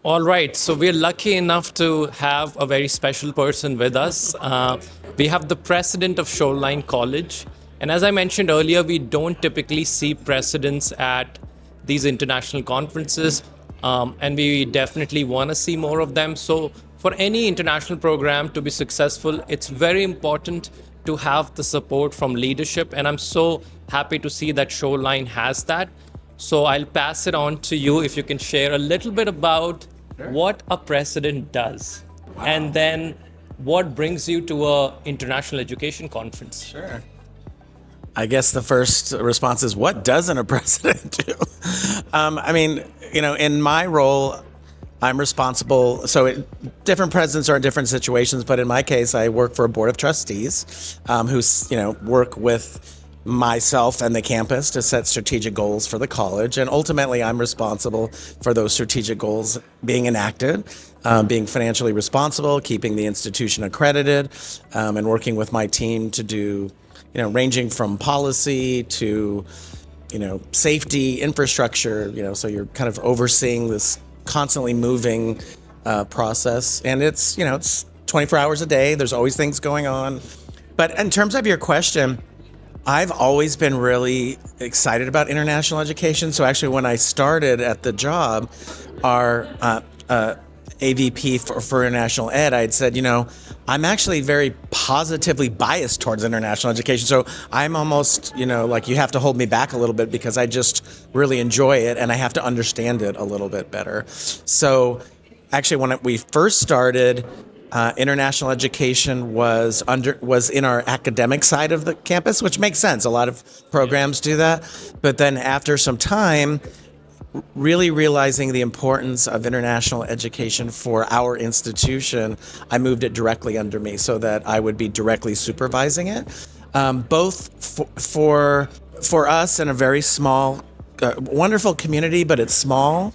All right, so we're lucky enough to have a very special person with us. We have the president of Shoreline College. And as I mentioned earlier, we don't typically see presidents at these international conferences, and we definitely want to see more of them. So, for any international program to be successful, it's very important to have the support from leadership. And I'm so happy to see that Shoreline has that. So I'll pass it on to you if you can share a little bit about what a president does, and then what brings you to a international education conference. Sure. I guess the first response is, what doesn't a president do? In my role, I'm responsible. Different presidents are in different situations, but in my case, I work for a board of trustees who, work with myself and the campus to set strategic goals for the college. And ultimately, I'm responsible for those strategic goals being enacted, being financially responsible, keeping the institution accredited, and working with my team to do, ranging from policy to, safety, infrastructure, so you're kind of overseeing this constantly moving process. And it's 24 hours a day. There's always things going on. But in terms of your question, I've always been really excited about international education. So actually, when I started at the job, our AVP for international ed, I had said, I'm actually very positively biased towards international education. So I'm almost, like you have to hold me back a little bit because I just really enjoy it and I have to understand it a little bit better. So actually, when we first started, international education was in our academic side of the campus, which makes sense. A lot of programs do that. But then after some time, really realizing the importance of international education for our institution, I moved it directly under me so that I would be directly supervising it, both for us in a very small, wonderful community, but it's small,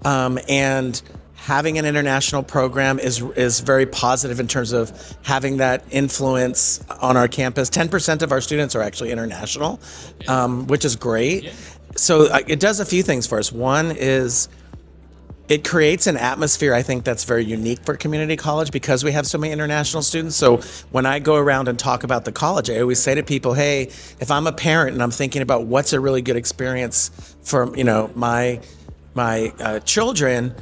and having an international program is very positive in terms of having that influence on our campus. 10% of our students are actually international, which is great. So it does a few things for us. One is it creates an atmosphere, I think, that's very unique for community college because we have so many international students. So when I go around and talk about the college, I always say to people, hey, if I'm a parent and I'm thinking about what's a really good experience for my children,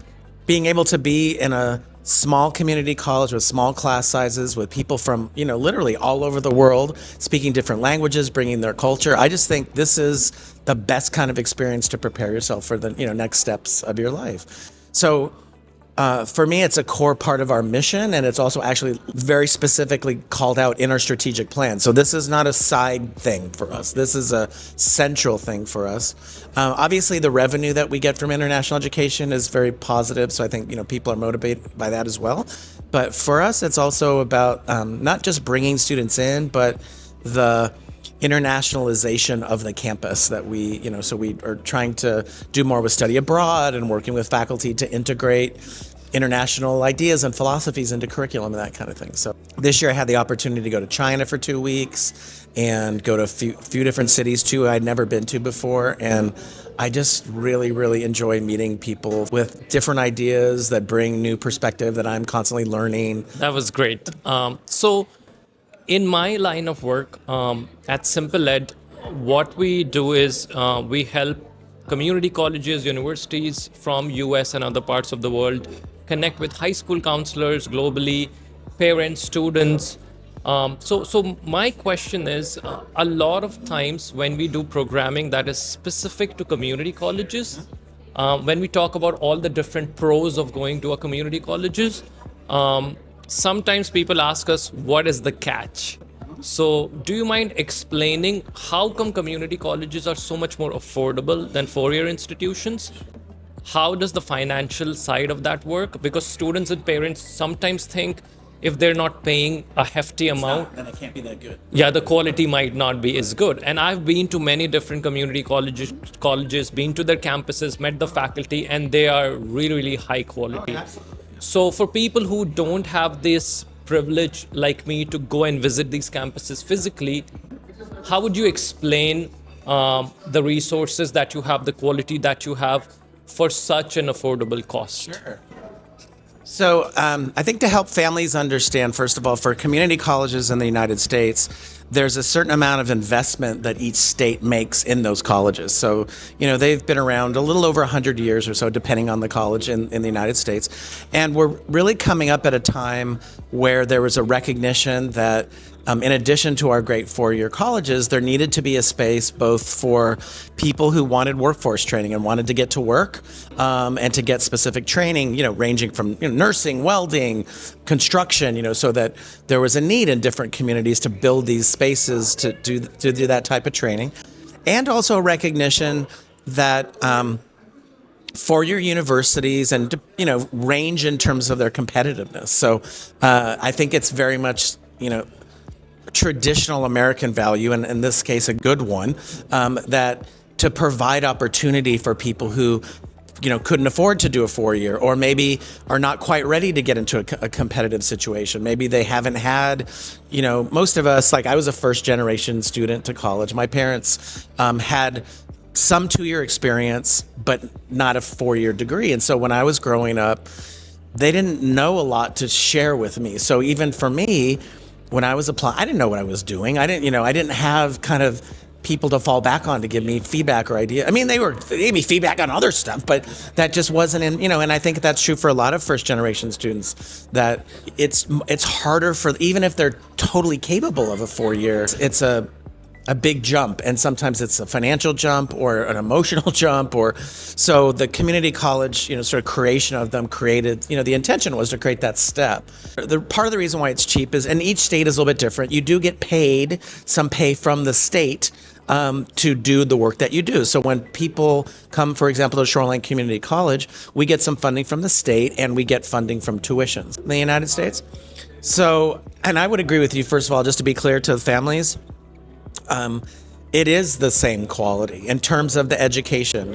being able to be in a small community college with small class sizes, with people from, literally all over the world, speaking different languages, bringing their culture. I just think this is the best kind of experience to prepare yourself for the, next steps of your life. So for me, it's a core part of our mission, and it's also actually very specifically called out in our strategic plan. So this is not a side thing for us. This is a central thing for us. Obviously, the revenue that we get from international education is very positive, so I think people are motivated by that as well. But for us, it's also about not just bringing students in, but the internationalization of the campus that so we are trying to do more with study abroad and working with faculty to integrate international ideas and philosophies into curriculum and that kind of thing. So this year I had the opportunity to go to China for 2 weeks and go to a few different cities too I'd never been to before. And I just really, really enjoy meeting people with different ideas that bring new perspective that I'm constantly learning. That was great. So in my line of work at Simple Ed, what we do is we help community colleges, universities from US and other parts of the world connect with high school counselors globally, parents, students. So my question is, a lot of times when we do programming that is specific to community colleges, when we talk about all the different pros of going to a community colleges, sometimes people ask us, what is the catch? So do you mind explaining how come community colleges are so much more affordable than four-year institutions? How does the financial side of that work? Because students and parents sometimes think if they're not paying a hefty amount, then it can't be that good. Yeah, the quality might not be as good. And I've been to many different community colleges, been to their campuses, met the faculty, and they are really, really high quality. So for people who don't have this privilege like me to go and visit these campuses physically, how would you explain the resources that you have, the quality that you have for such an affordable cost? Sure. So I think to help families understand, first of all, for community colleges in the United States, there's a certain amount of investment that each state makes in those colleges. So, they've been around a little over 100 years or so, depending on the college in the United States. And we're really coming up at a time where there was a recognition that in addition to our great four-year colleges, there needed to be a space both for people who wanted workforce training and wanted to get to work and to get specific training, ranging from nursing, welding, construction, so that there was a need in different communities to build these spaces to do that type of training. And also a recognition that four-year universities and, range in terms of their competitiveness. So I think it's very much, traditional American value, and in this case, a good one, that to provide opportunity for people who, couldn't afford to do a four-year, or maybe are not quite ready to get into a competitive situation. Maybe they haven't had, most of us, like I was a first-generation student to college. My parents had some two-year experience, but not a four-year degree. And so when I was growing up, they didn't know a lot to share with me. So even for me, when I was applying, I didn't know what I was doing. I didn't have kind of people to fall back on to give me feedback or idea. I mean, they gave me feedback on other stuff, but that just wasn't in, and I think that's true for a lot of first generation students, that it's harder for, even if they're totally capable of a four-year, it's a big jump, and sometimes it's a financial jump or an emotional jump, or so the community college, sort of creation of them created, the intention was to create that step. The part of the reason why it's cheap is, and each state is a little bit different. You do get paid some pay from the state to do the work that you do. So when people come, for example, to Shoreline Community College, we get some funding from the state and we get funding from tuitions in the United States. So, and I would agree with you, first of all, just to be clear to the families, it is the same quality in terms of the education.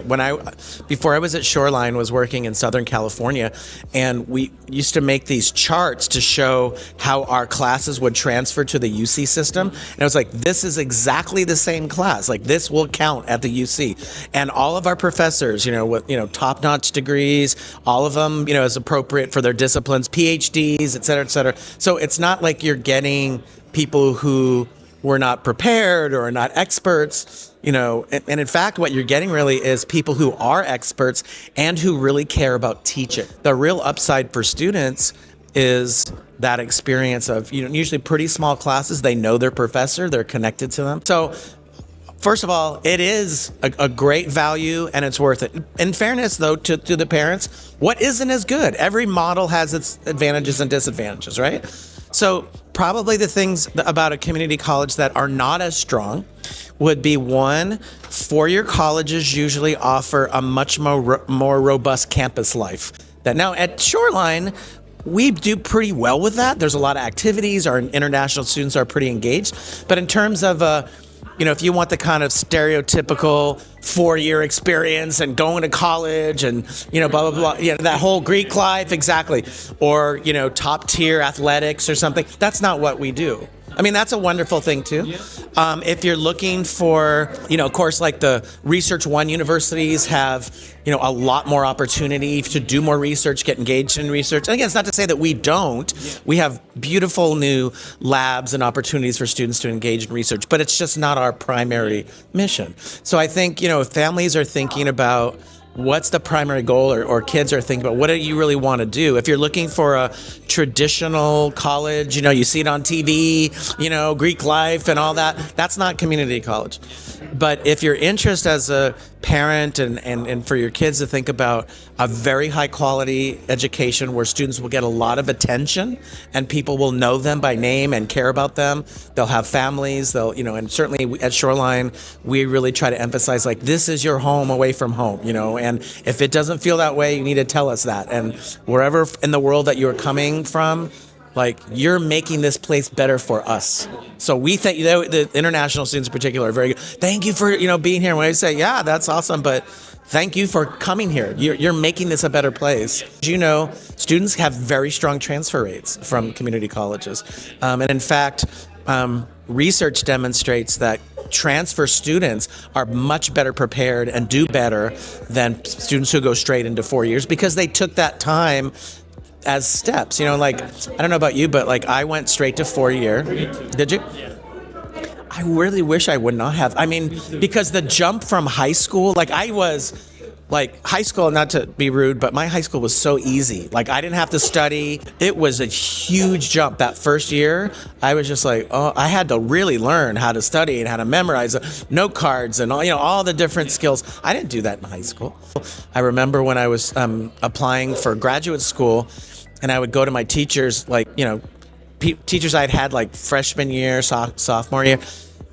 Before I was at Shoreline, was working in Southern California, and we used to make these charts to show how our classes would transfer to the UC system. And I was like, this is exactly the same class. Like, this will count at the UC. And all of our professors, with, top-notch degrees, all of them, as appropriate for their disciplines, PhDs, et cetera, et cetera. So it's not like you're getting people who were not prepared or are not experts, and in fact, what you're getting really is people who are experts and who really care about teaching. The real upside for students is that experience of, usually pretty small classes. They know their professor, they're connected to them. So first of all, it is a great value and it's worth it. In fairness, though, to the parents, what isn't as good? Every model has its advantages and disadvantages, right? So probably the things about a community college that are not as strong would be, one, four-year colleges usually offer a much more robust campus life. That now at Shoreline, we do pretty well with that. There's a lot of activities. Our international students are pretty engaged. But in terms of if you want the kind of stereotypical four-year experience and going to college and, blah, blah, blah, that whole Greek life, exactly, or, top-tier athletics or something, that's not what we do. I mean, that's a wonderful thing, too. If you're looking for, of course, like the Research One universities have, a lot more opportunity to do more research, get engaged in research. And again, it's not to say that we don't. We have beautiful new labs and opportunities for students to engage in research, but it's just not our primary mission. So I think, if families are thinking about what's the primary goal, or kids are thinking about what do you really want to do, if you're looking for a traditional college, you see it on TV, Greek life and all that, that's not community college. But if your interest as a parent and for your kids to think about a very high quality education where students will get a lot of attention and people will know them by name and care about them, they'll have families, and certainly at Shoreline, we really try to emphasize, like, this is your home away from home, and if it doesn't feel that way, you need to tell us that. And wherever in the world that you're coming from, like, you're making this place better for us. So we think the international students in particular are very good. Thank you for being here. When I say, yeah, that's awesome, but thank you for coming here. You're making this a better place. Students have very strong transfer rates from community colleges, and in fact, research demonstrates that transfer students are much better prepared and do better than students who go straight into 4 years, because they took that time as steps. Like, I don't know about you, but like I went straight to 4 year. Did you? I really wish I would not have. I mean, because the jump from high school, like I was like high school, not to be rude, but my high school was so easy. Like I didn't have to study. It was a huge jump that first year. I was just like, oh, I had to really learn how to study and how to memorize note cards and all the different skills. I didn't do that in high school. I remember when I was applying for graduate school, and I would go to my teachers, like teachers I'd had like freshman year, sophomore year.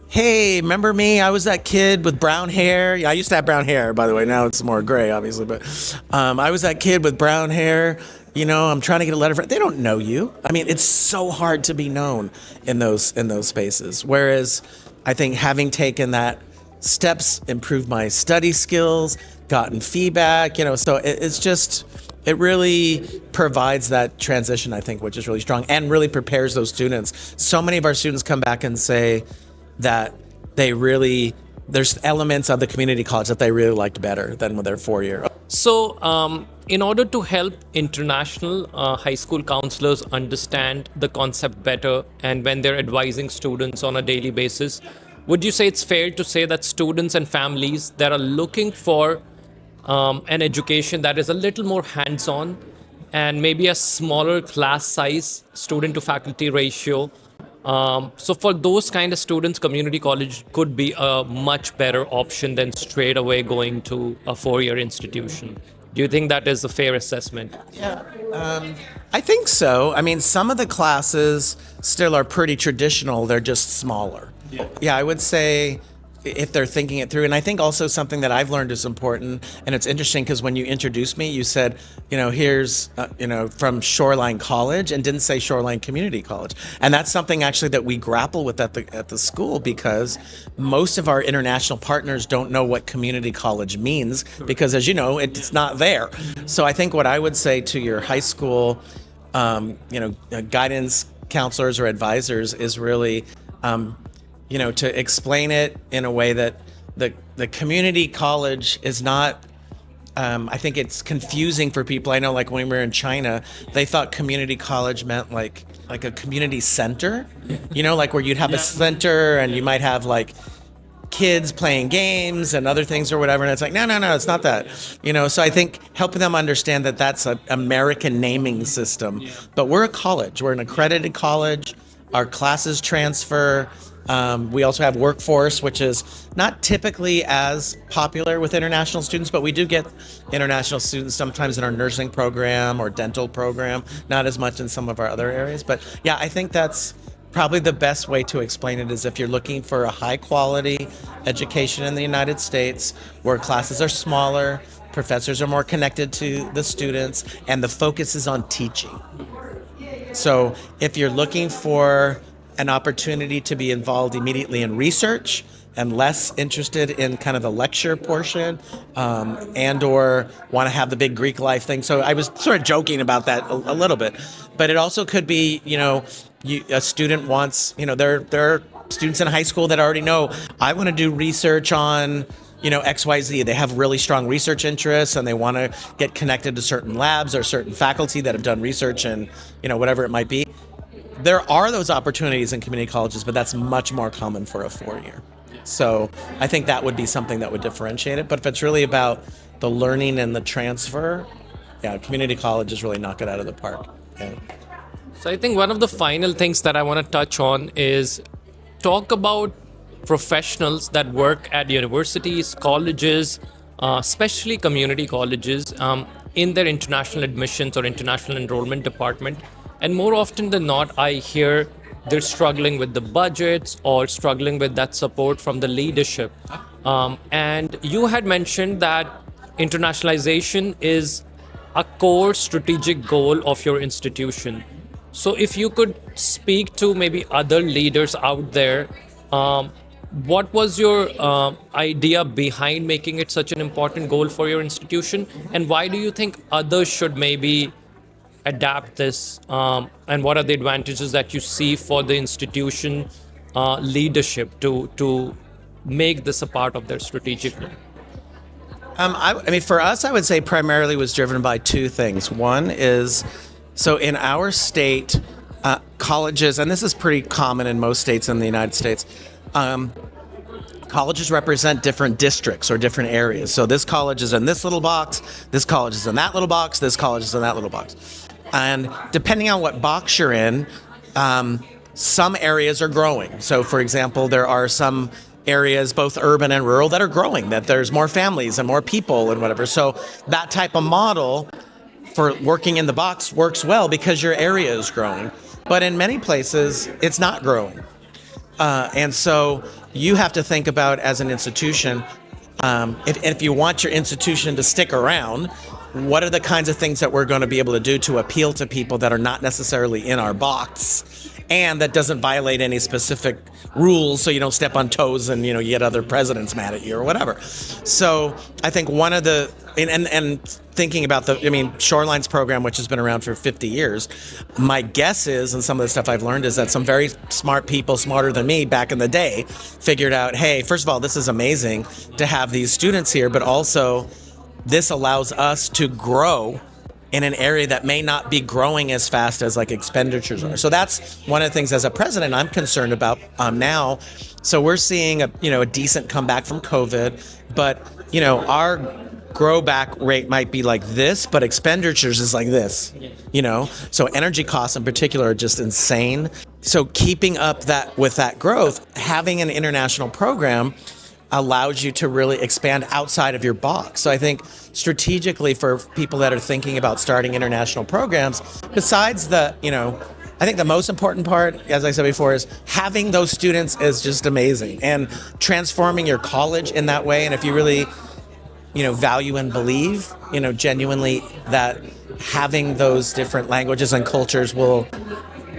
Hey, remember me? I was that kid with brown hair. Yeah, I used to have brown hair, by the way. Now it's more gray, obviously. But I was that kid with brown hair. I'm trying to get a letter from. They don't know you. I mean, it's so hard to be known in those spaces. Whereas I think having taken that steps, improved my study skills, gotten feedback. So it's just. It really provides that transition, I think, which is really strong and really prepares those students. So many of our students come back and say that there's elements of the community college that they really liked better than with their 4 year. So, in order to help international high school counselors understand the concept better and when they're advising students on a daily basis, would you say it's fair to say that students and families that are looking for an education that is a little more hands-on and maybe a smaller class size, student to faculty ratio, so for those kind of students, community college could be a much better option than straight away going to a 4 year institution. Do you think that is a fair assessment? Yeah, I think so. I mean, some of the classes still are pretty traditional. They're just smaller. Yeah, I would say if they're thinking it through. And I think also something that I've learned is important, and it's interesting because when you introduced me, you said, here's, from Shoreline College, and didn't say Shoreline Community College. And that's something actually that we grapple with at the school, because most of our international partners don't know what community college means, because as you know, it's not there. So I think what I would say to your high school, guidance counselors or advisors is really, to explain it in a way that the community college is not, I think it's confusing for people. I know, like when we were in China, they thought community college meant like a community center, like where you'd have a center and you might have like kids playing games and other things or whatever. And it's like, no, it's not that, So I think helping them understand that that's an American naming system, but we're a college, we're an accredited college. Our classes transfer. We also have workforce, which is not typically as popular with international students, but we do get international students sometimes in our nursing program or dental program, not as much in some of our other areas. But yeah, I think that's probably the best way to explain it, is if you're looking for a high quality education in the United States where classes are smaller, professors are more connected to the students, and the focus is on teaching. So if you're looking for an opportunity to be involved immediately in research and less interested in kind of the lecture portion, and or want to have the big Greek life thing. So I was sort of joking about that a little bit, but it also could be, a student wants, there are students in high school that already know, I want to do research on, XYZ. They have really strong research interests and they want to get connected to certain labs or certain faculty that have done research and, whatever it might be. There are those opportunities in community colleges, but that's much more common for a 4 year. So I think that would be something that would differentiate it. But if it's really about the learning and the transfer, community colleges really knock it out of the park. Yeah. So I think one of the final things that I want to touch on is talk about professionals that work at universities, colleges, especially community colleges, in their international admissions or international enrollment department. And more often than not, I hear they're struggling with the budgets or struggling with that support from the leadership. And you had mentioned that internationalization is a core strategic goal of your institution. So if you could speak to maybe other leaders out there, what was your idea behind making it such an important goal for your institution? And why do you think others should maybe adapt this? And what are the advantages that you see for the institution leadership to make this a part of their strategic plan? I mean, for us, I would say primarily was driven by two things. One is So in our state, colleges, and this is pretty common in most states in the United States, colleges represent different districts or different areas. So this college is in this little box, this college is in that little box, this college is in that little box. And depending on what box you're in, some areas are growing. So for example, there are some areas, both urban and rural, that are growing, that there's more families and more people and whatever. So that type of model for working in the box works well because your area is growing. But in many places, it's not growing. And so you have to think about, as an institution, if you want your institution to stick around, what are the kinds of things that we're going to be able to do to appeal to people that are not necessarily in our box, and that doesn't violate any specific rules, so you don't step on toes and you get other presidents mad at you or whatever. So I think one of the and thinking about Shoreline's program, which has been around for 50 years, my guess is, and some of the stuff I've learned, is that some very smart people, smarter than me back in the day, figured out, hey, first of all, this is amazing to have these students here, but also this allows us to grow in an area that may not be growing as fast as like expenditures are. So that's one of the things as a president I'm concerned about now. So we're seeing a decent comeback from COVID, but our grow back rate might be like this, but expenditures is like this. So energy costs in particular are just insane. So keeping up with that growth, having an international program allows you to really expand outside of your box. So I think strategically, for people that are thinking about starting international programs, besides I think the most important part, as I said before, is having those students is just amazing, and transforming your college in that way. And if you really, value and believe, genuinely, that having those different languages and cultures will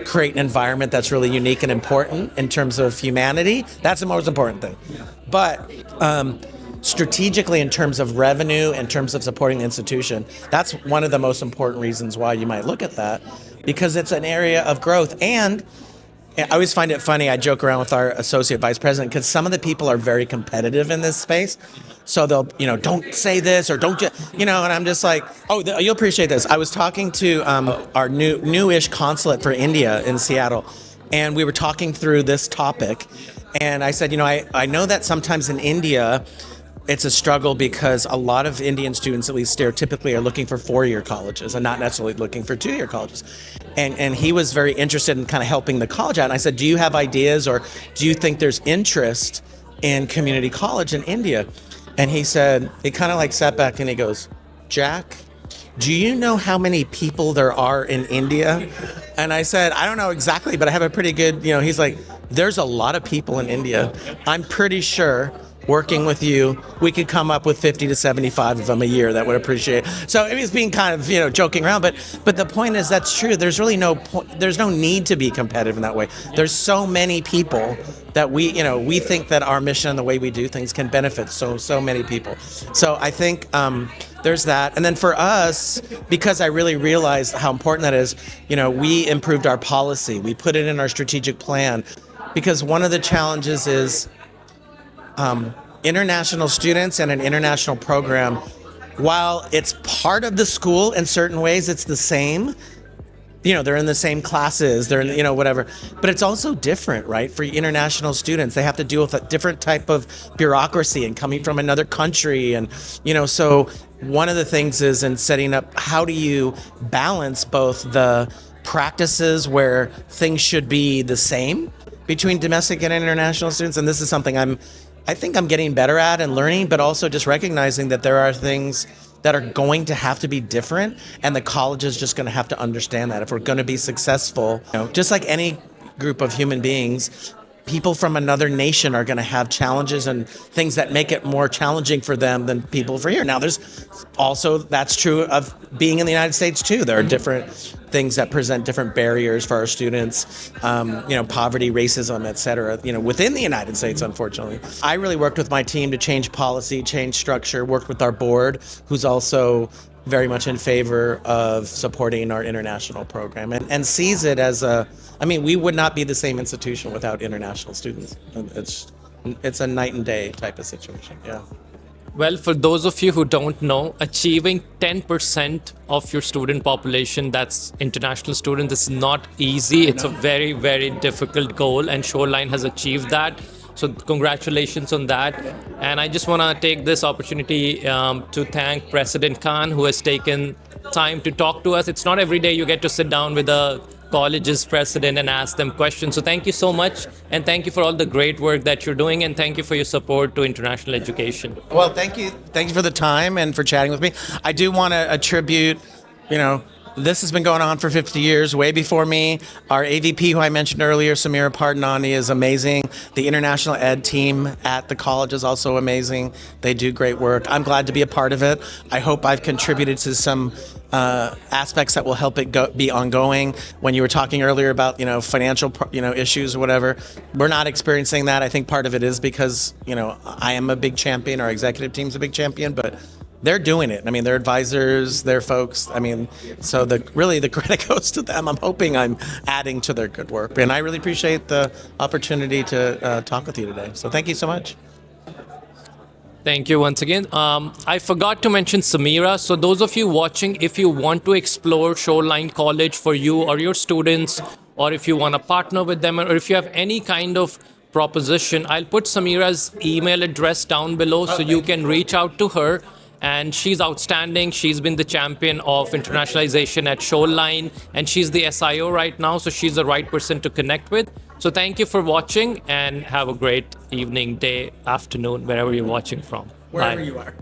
create an environment that's really unique and important in terms of humanity, that's the most important thing. But strategically, in terms of revenue, in terms of supporting the institution, that's one of the most important reasons why you might look at that, because it's an area of growth. And I always find it funny, I joke around with our associate vice president, because some of the people are very competitive in this space. So they'll, don't say this, or don't, and I'm just like, oh, you'll appreciate this. I was talking to our newish consulate for India in Seattle, and we were talking through this topic. And I said, I know that sometimes in India, it's a struggle because a lot of Indian students, at least stereotypically, are looking for 4-year colleges and not necessarily looking for 2-year colleges. And he was very interested in kind of helping the college out. And I said, do you have ideas, or do you think there's interest in community college in India? And he said, he kind of like sat back and he goes, Jack, do you know how many people there are in India? And I said, I don't know exactly, but I have a pretty good, he's like, there's a lot of people in India. I'm pretty sure, working with you, we could come up with 50 to 75 of them a year that would appreciate it. So it was being kind of, joking around, but the point is, that's true. There's really there's no need to be competitive in that way. There's so many people that we think that our mission and the way we do things can benefit so many people. So I think there's that. And then for us, because I really realized how important that is, we improved our policy. We put it in our strategic plan, because one of the challenges is international students and an international program, while it's part of the school in certain ways, it's the same. They're in the same classes, they're in, whatever. But it's also different, right? For international students, they have to deal with a different type of bureaucracy and coming from another country. And, so one of the things is in setting up, how do you balance both the practices where things should be the same between domestic and international students? And this is something I think I'm getting better at and learning, but also just recognizing that there are things that are going to have to be different, and the college is just going to have to understand that if we're going to be successful. Just like any group of human beings, people from another nation are going to have challenges and things that make it more challenging for them than people for here. Now, that's true of being in the United States too. There are different things that present different barriers for our students, poverty, racism, et cetera, within the United States, unfortunately. I really worked with my team to change policy, change structure, worked with our board, who's also very much in favor of supporting our international program, and sees it as we would not be the same institution without international students. It's a night and day type of situation, yeah. Well, for those of you who don't know, achieving 10% of your student population that's international students is not easy. It's a very, very difficult goal, and Shoreline has achieved that. So, congratulations on that. And I just want to take this opportunity to thank President Khan, who has taken time to talk to us. It's not every day you get to sit down with a college's president and ask them questions. So thank you so much, and thank you for all the great work that you're doing, and thank you for your support to international education. Well, thank you for the time and for chatting with me. I do want to attribute, this has been going on for 50 years, way before me. Our AVP, who I mentioned earlier, Samira Pardonani, is amazing. The international ed team at the college is also amazing. They do great work. I'm glad to be a part of it. I hope I've contributed to some aspects that will help it be ongoing. When you were talking earlier about financial issues or whatever, we're not experiencing that. I think part of it is because I am a big champion. Our executive team's a big champion, but they're doing it. I mean, they're advisors, they're folks. I mean, so the credit goes to them. I'm hoping I'm adding to their good work, and I really appreciate the opportunity to talk with you today. So thank you so much. Thank you once again. I forgot to mention Samira. So those of you watching, if you want to explore Shoreline College for you or your students, or if you want to partner with them, or if you have any kind of proposition, I'll put Samira's email address down below so you can reach out to her. And she's outstanding. She's been the champion of internationalization at Shoreline, and she's the SIO right now, so she's the right person to connect with. So thank you for watching, and have a great evening, day, afternoon, wherever you're watching from. Wherever Bye. you are.